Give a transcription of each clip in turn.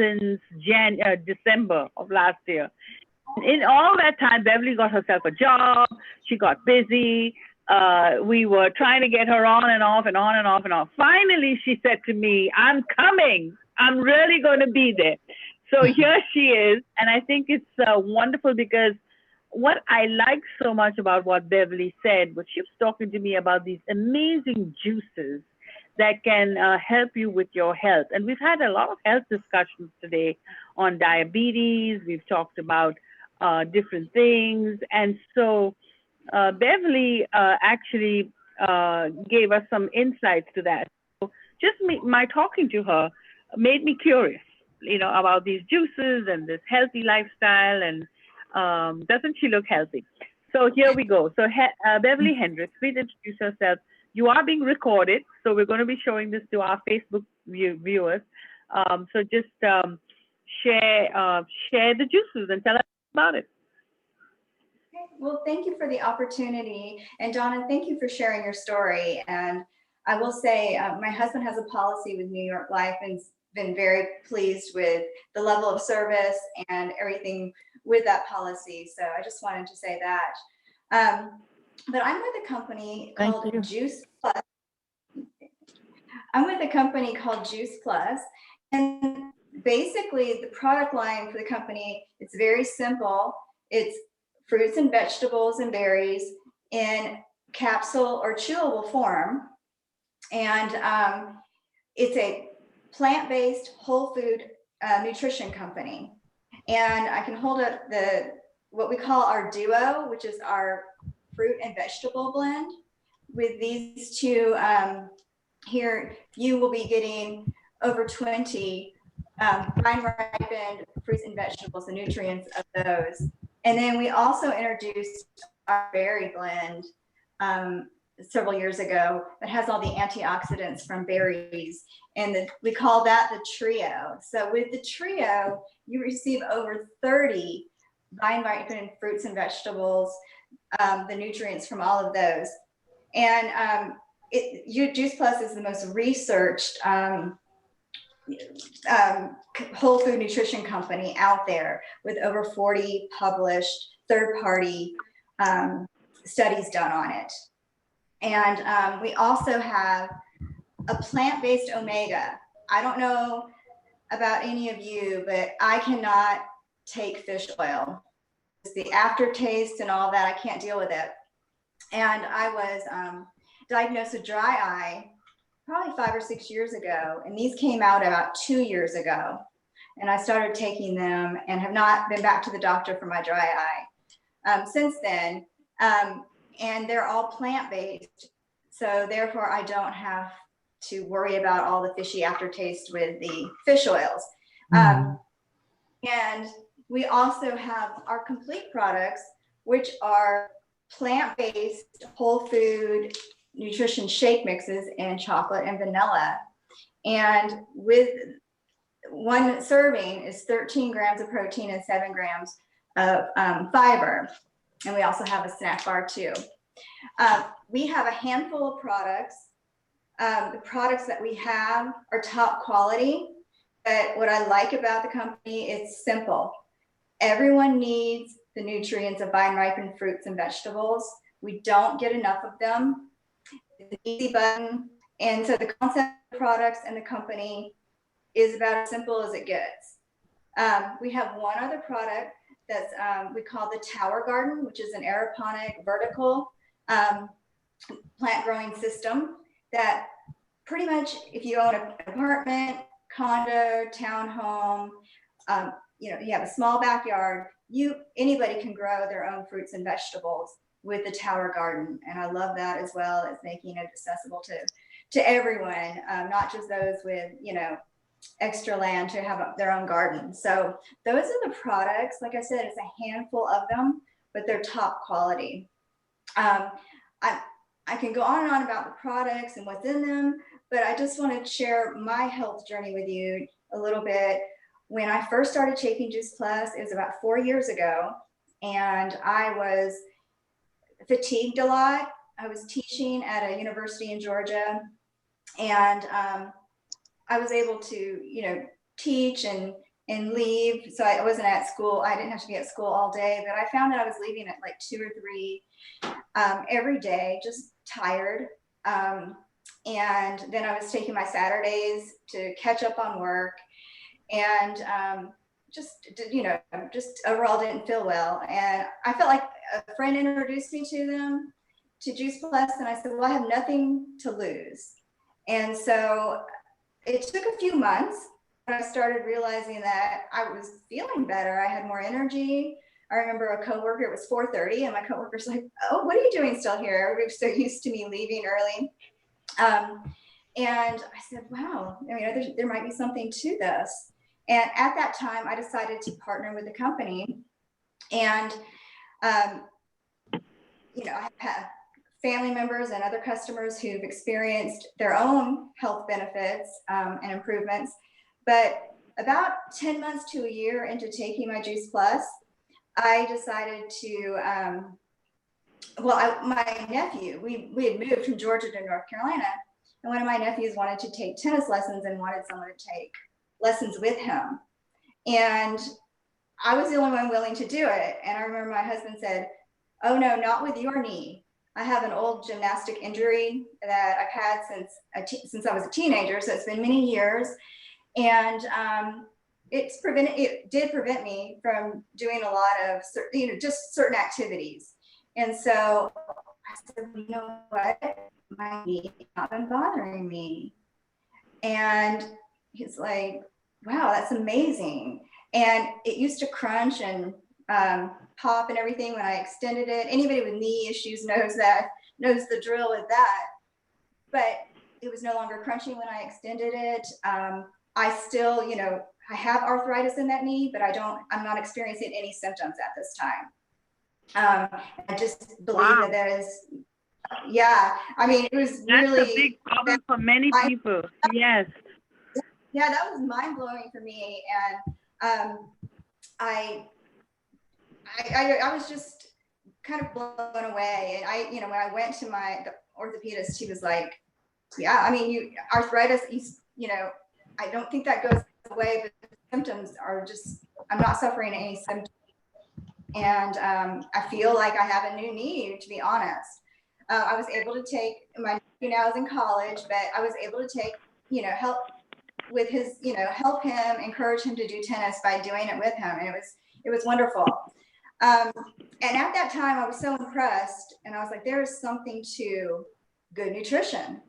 since December of last year. In all that time, Beverly got herself a job. She got busy. We were trying to get her on and off and on and off and off. Finally, she said to me, I'm coming. I'm really going to be there. So here she is. And I think it's wonderful because what I like so much about what Beverly said was she was talking to me about these amazing juices that can help you with your health. And we've had a lot of health discussions today on diabetes. We've talked about different things. And so Beverly actually gave us some insights to that. So just my talking to her made me curious, about these juices and this healthy lifestyle. And doesn't she look healthy? So here we go. So Beverly Hendrix, please introduce yourself. You are being recorded, so we're going to be showing this to our Facebook viewers. So just share the juices and tell us about it. Well, thank you for the opportunity. And Donna, thank you for sharing your story. And I will say my husband has a policy with New York Life and been very pleased with the level of service and everything with that policy. So I just wanted to say that. But I'm with a company called Juice Plus. I'm with a company called Juice Plus. And basically the product line for the company, it's very simple. It's fruits and vegetables and berries in capsule or chewable form. And it's a plant-based whole food nutrition company. And I can hold up what we call our duo, which is our fruit and vegetable blend. With these two here, you will be getting over 20 fine ripened fruits and vegetables, the nutrients of those. And then we also introduced our berry blend several years ago that has all the antioxidants from berries. And we call that the trio. So with the trio, you receive over 30 vine ripened fruits and vegetables, the nutrients from all of those. And Juice Plus is the most researched whole food nutrition company out there with over 40 published third-party studies done on it. And we also have a plant-based omega. I don't know about any of you, but I cannot take fish oil. It's the aftertaste and all that, I can't deal with it. And I was diagnosed with dry eye probably 5 or 6 years ago. And these came out about 2 years ago. And I started taking them and have not been back to the doctor for my dry eye since then. And they're all plant-based. So therefore I don't have to worry about all the fishy aftertaste with the fish oils. And we also have our complete products, which are plant-based whole food nutrition shake mixes in chocolate and vanilla. And with one serving is 13 grams of protein and 7 grams of fiber. And we also have a snack bar too. We have a handful of products. The products that we have are top quality, but what I like about the company, it's simple. Everyone needs the nutrients of vine ripened fruits and vegetables. We don't get enough of them. It's an easy button. And so the concept of the products and the company is about as simple as it gets. We have one other product that's we call the Tower Garden, which is an aeroponic vertical plant growing system that pretty much, if you own an apartment, condo, townhome, you have a small backyard, anybody can grow their own fruits and vegetables with the Tower Garden. And I love that as well as making it accessible to everyone, not just those with, extra land to have their own garden. So those are the products. Like I said, it's a handful of them, but they're top quality. I can go on and on about the products and what's in them, but I just want to share my health journey with you a little bit. When I first started taking Juice Plus, it was about 4 years ago, and I was fatigued a lot. I was teaching at a university in Georgia, and I was able to, teach and and leave. So I wasn't at school. I didn't have to be at school all day, but I found that I was leaving at like 2 or 3 every day, just tired. And then I was taking my Saturdays to catch up on work, and just overall didn't feel well. And I felt like a friend introduced me to them, to Juice Plus, and I said, well, I have nothing to lose. And so it took a few months, but I started realizing that I was feeling better. I had more energy. I remember a coworker, it was 4:30, and my coworker's like, oh, what are you doing still here? Everybody's so used to me leaving early. And I said, wow, I mean, there might be something to this. And at that time, I decided to partner with the company. And, I have family members and other customers who've experienced their own health benefits and improvements. But about 10 months to a year into taking my Juice Plus, I decided to, my nephew, we had moved from Georgia to North Carolina, and one of my nephews wanted to take tennis lessons and wanted someone to take lessons with him. And I was the only one willing to do it. And I remember my husband said, oh no, not with your knee. I have an old gymnastic injury that I've had since I was a teenager. So it's been many years. And it did prevent me from doing a lot of, just certain activities. And so I said, you know what? My knee has not been bothering me. And he's like, wow, that's amazing. And it used to crunch and pop and everything when I extended it. Anybody with knee issues knows the drill with that. But it was no longer crunching when I extended it. I still, I have arthritis in that knee, but I'm not experiencing any symptoms at this time. I just believe that is, yeah. I mean, it was really a big problem for many people. Yes. Yeah, that was mind blowing for me, and I was just kind of blown away. And when I went to the orthopedist, he was like, "Yeah, I mean, arthritis. I don't think that goes away, but the symptoms are just. I'm not suffering any symptoms, and I feel like I have a new knee. To be honest, I was able to take my nephew now is in college, but I was able to take help with his help him, encourage him to do tennis by doing it with him, and it was wonderful. And at that time, I was so impressed, and I was like, there is something to good nutrition.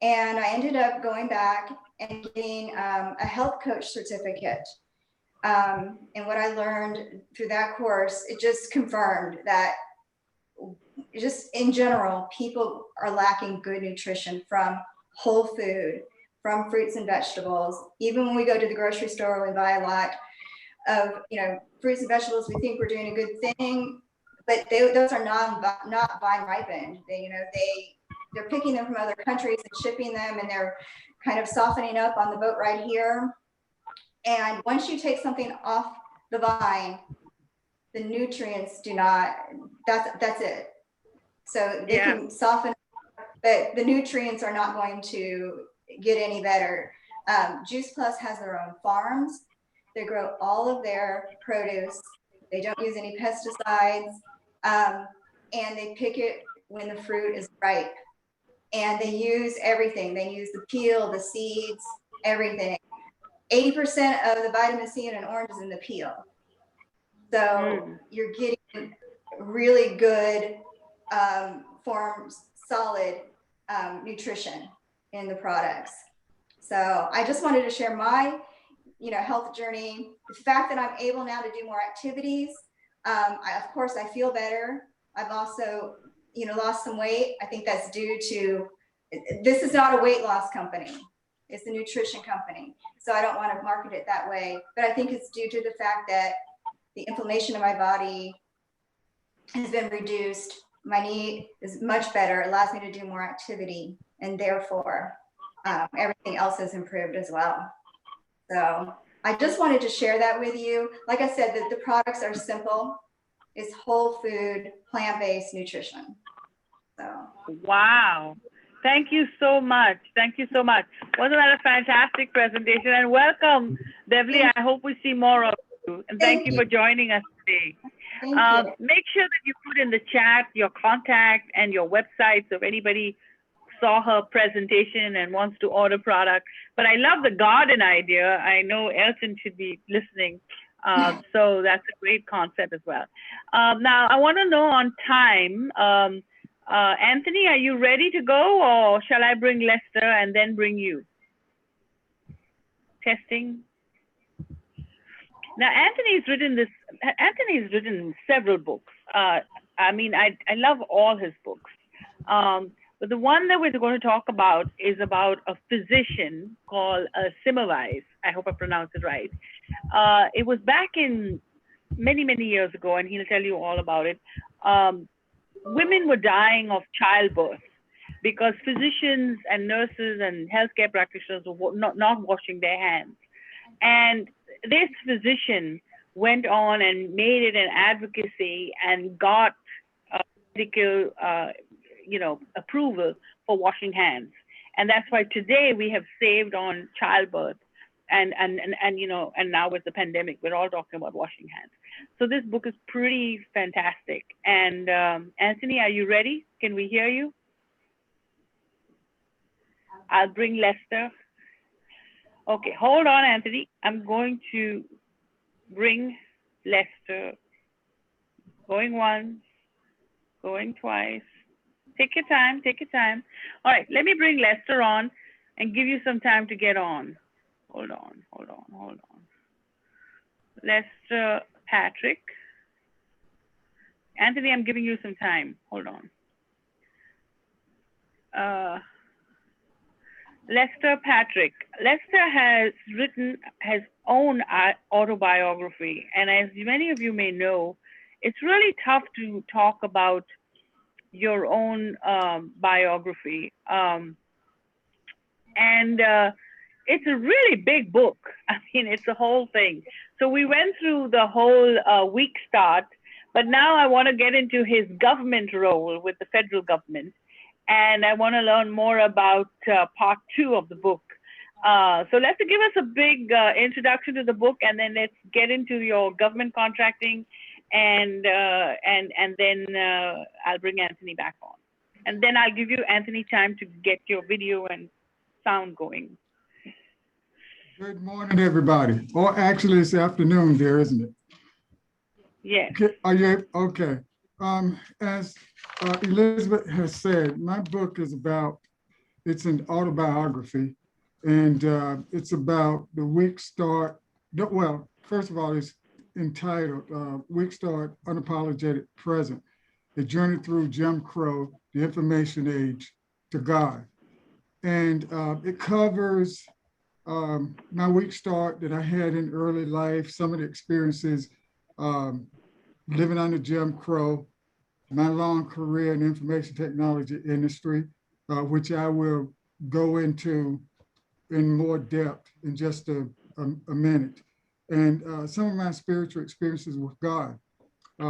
And I ended up going back and getting a health coach certificate. And what I learned through that course, it just confirmed that just in general, people are lacking good nutrition from whole food, from fruits and vegetables. Even when we go to the grocery store, we buy a lot of fruits and vegetables. We think we're doing a good thing, but those are not vine ripened. They're picking them from other countries and shipping them, and they're kind of softening up on the boat right here. And once you take something off the vine, the nutrients do not. That's it. So they can soften, but the nutrients are not going to get any better. Juice Plus has their own farms. They grow all of their produce. They don't use any pesticides, and they pick it when the fruit is ripe. And they use everything. They use the peel, the seeds, everything. 80% of the vitamin C in an orange is in the peel. So you're getting really good solid nutrition in the products. So I just wanted to share my health journey. The fact that I'm able now to do more activities. Of course, I feel better. I've also lost some weight. I think that's due to, this is not a weight loss company. It's a nutrition company. So I don't want to market it that way, but I think it's due to the fact that the inflammation in my body has been reduced. My knee is much better. It allows me to do more activity, and therefore everything else has improved as well. So I just wanted to share that with you. Like I said, the products are simple. It's whole food, plant-based nutrition. So. Wow. Thank you so much. Thank you so much. Wasn't that a fantastic presentation? And welcome, Beverly. I hope we see more of you. And thank you for joining us today. Thank you. Make sure that you put in the chat your contact and your website so if anybody saw her presentation and wants to order product. But I love the garden idea. I know Elton should be listening. So that's a great concept as well. Now, I want to know on time, Anthony, are you ready to go or shall I bring Lester and then bring you? Testing. Now, Anthony's written several books. I mean, I love all his books. But the one that we're going to talk about is about a physician called Semmelweis. I hope I pronounced it right. It was back in many, many years ago, and he'll tell you all about it. Women were dying of childbirth because physicians and nurses and healthcare practitioners were not washing their hands. And this physician went on and made it an advocacy and got medical approval for washing hands. And that's why today we have saved on childbirth. And now with the pandemic, we're all talking about washing hands. So this book is pretty fantastic. And Anthony, are you ready? Can we hear you? I'll bring Lester. Okay, hold on, Anthony. I'm going to bring Lester. Going once, going twice. Take your time, take your time. All right, let me bring Lester on and give you some time to get on. Hold on. Lester Patrick. Anthony, I'm giving you some time. Hold on. Lester Patrick. Lester has written his own autobiography. And as many of you may know, it's really tough to talk about your own biography. It's a really big book. I mean, it's a whole thing. So we went through the whole week start, but now I want to get into his government role with the federal government. And I want to learn more about part 2 of the book. So let's give us a big introduction to the book, and then let's get into your government contracting, and then I'll bring Anthony back on. And then I'll give you, Anthony, time to get your video and sound going. Good morning, everybody. Or actually, it's afternoon there, isn't it? Yes. Okay. Are you okay? As Elizabeth has said, my book is it's an autobiography, and it's about the week start. Well, first of all, it's entitled Week Start, Unapologetic Present, a journey through Jim Crow, the information age, to God. And it covers my week start that I had in early life, some of the experiences living under Jim Crow, my long career in the information technology industry, which I will go into in more depth in just a minute, and some of my spiritual experiences with God.